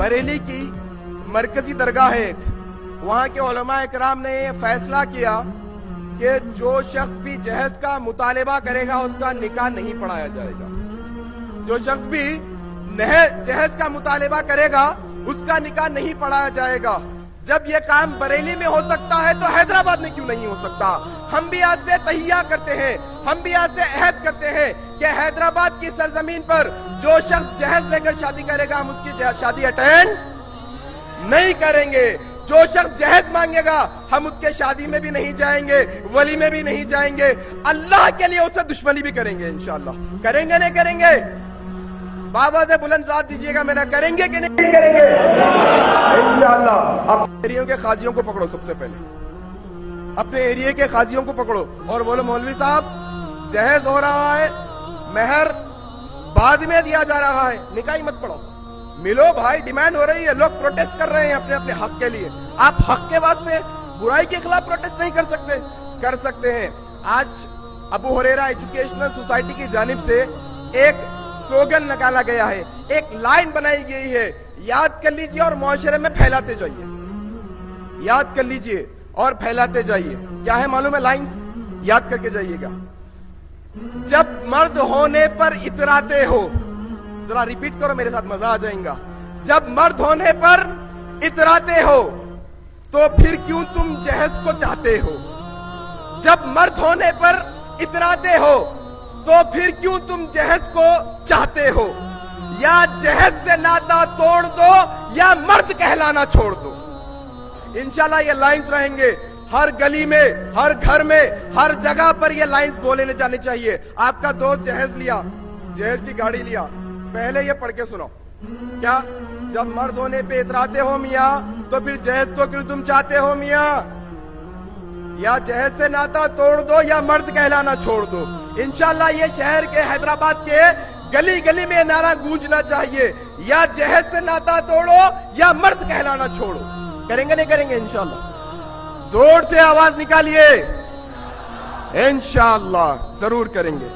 बरेली की मरकजी दरगाह है एक, वहां के उलमा इकराम ने ये फैसला किया कि जो शख्स भी जहेज का मुतालिबा करेगा उसका निकाह नहीं पढ़ाया जाएगा। जो शख्स भी जहेज का मुतालिबा करेगा उसका निकाह नहीं पढ़ाया जाएगा। जब ये काम बरेली में हो सकता है तो हैदराबाद में क्यों नहीं हो सकता? हम भी आज से तहिया करते हैं, हम भी आज से अहद करते हैं कि हैदराबाद की सरजमीन पर जो शख्स जहेज लेकर शादी करेगा हम उसकी शादी अटेंड नहीं करेंगे। जो शख्स जहेज मांगेगा हम उसके शादी में भी नहीं जाएंगे, वली में भी नहीं जाएंगे, अल्लाह के लिए उससे दुश्मनी भी करेंगे इंशाअल्लाह। करेंगे नहीं करेंगे? बाबा से बुलंद साथ दीजिएगा मेरा, करेंगे कि नहीं करेंगे इंशाअल्लाह। अब एरिया के काजियों को पकड़ो, सबसे पहले अपने एरिया के काजियों को पकड़ो और बोलो मौलवी साहब जहेज हो रहा है, महर बाद में दिया जा रहा है, निकाह ही मत पढ़ो। मिलो भाई, डिमांड हो रही है, लोग प्रोटेस्ट कर रहे हैं अपने अपने हक के लिए। आप हक के वास्ते बुराई के खिलाफ प्रोटेस्ट नहीं कर सकते? कर सकते हैं। आज अबू हुरैरा एजुकेशनल सोसाइटी की जानिब से एक स्लोगन निकाला गया है, एक लाइन बनाई गई है, याद कर लीजिए और मुआशरे में फैलाते जाइए। याद कर लीजिए और फैलाते जाइए। क्या है मालूम है लाइंस? याद करके जाइएगा। जब मर्द होने पर इतराते हो, जरा रिपीट करो मेरे साथ, मजा आ जाएगा। जब मर्द होने पर इतराते हो तो फिर क्यों तुम जहेज को चाहते हो? जब मर्द होने पर इतराते हो तो फिर क्यों तुम जहेज को चाहते हो? या जहेज से नाता तोड़ दो या मर्द कहलाना छोड़ दो। इंशाल्लाह ये लाइंस रहेंगे हर गली में, हर घर में, हर जगह पर ये लाइंस बोले जाने चाहिए। आपका दोस्त जहेज लिया, जहेज की गाड़ी लिया, पहले ये पढ़ के सुनो। क्या? जब मर्द होने पे इतराते हो मियाँ तो फिर जहेज को क्यों तुम चाहते हो मियाँ? या जहेज से नाता तोड़ दो या मर्द कहलाना छोड़ दो। इंशाल्लाह ये शहर के, हैदराबाद के गली गली में नारा गूंजना चाहिए, या जहेज से नाता तोड़ो या मर्द कहलाना छोड़ो। करेंगे नहीं करेंगे? इंशाल्लाह जोर से आवाज निकालिए, इंशाल्लाह जरूर करेंगे।